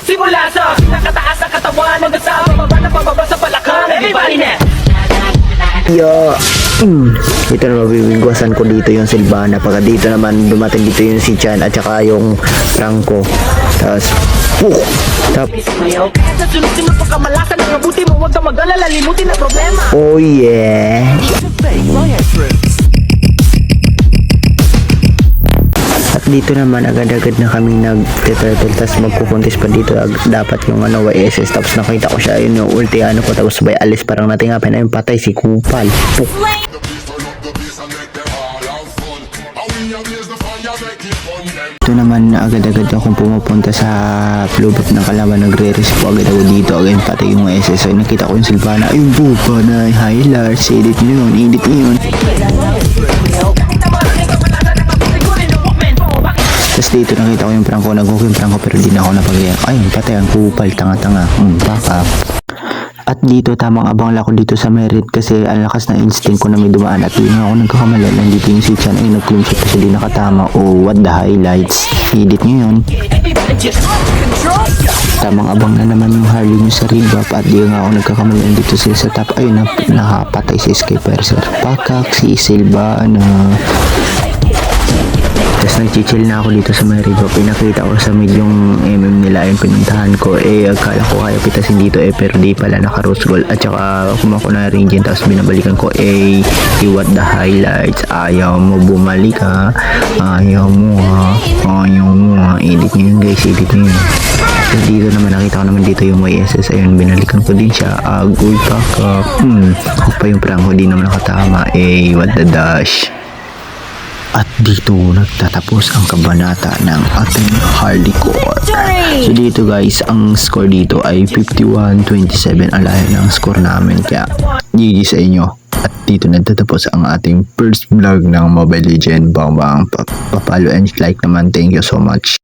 Simula sa nakataas sa katawan hanggang sa bababa na pababa sa balakang. Everybody na! Yo, ito na mabibigwasan ko dito yung Silvana. Pagka dito naman dumating dito yung si Chan at saka yung Franco. Tapos, Sa sunod-sunod pagkamalasan ng mabuti mo, huwag kang mag-alala, limutin ang problema. oh yeah. At dito naman agad-agad na kami nag-turtle, tapos magkukuntis pa dito dapat yung YSS, tapos nakita ko siya yun yung ulti ko, tapos sabay alis, parang natingapin na yung patay si Kupal. Puk. Ito naman agad-agad akong pumupunta sa flowback ng kalaban, nagre-respo agad ako dito, agad patay yung SS. So nakita ko yung Silvana, ayun po pa na highlights, edit nyo yun. Tapos dito nakita ko yung Franco, nag-hook yung Franco pero di na ako napag-react. Ayun, patay ang Kupal, tanga-tanga. Back up. At dito tamang abang lang ako dito sa Merit kasi ang lakas na instinct ko na may dumaan at yun ako nagkakamali. Nandito yung si Chan ay nag-clean shot kasi di nakatama. Oh, what the highlights. Edit nyo yun. Tamang abang na naman yung Harley nyo sa rebap at di nga ako nagkakamali. Nandito sila sa top. Ayun, nakapatay si Escaper sir. Pakak, si Silva, tapos nag-chill na ako dito sa may riba. Pinakita ko sa mid yung MM nila yung pinuntahan ko. Akala ko kaya pitasin dito pero di pala naka-rose gold. At saka kumako na rin dyan. Tapos binabalikan ko what the highlights. Ayaw mo bumalik ha. Ayaw mo ha. Edit nyo yun guys. Edit nyo yun. Tapos dito naman nakita ko naman dito yung YSS. Ayun, binalikan ko din siya. Gold pack up. Hook pa yung Franco. Di naman nakatama. What the dash. At dito nagtatapos ang kabanata ng ating hardcore. So dito guys, ang score dito ay 51-27 ang layo ng score namin. Kaya GG sa inyo. At dito nagtatapos ang ating first vlog ng Mobile Legends. Bang papalo and like naman. Thank you so much.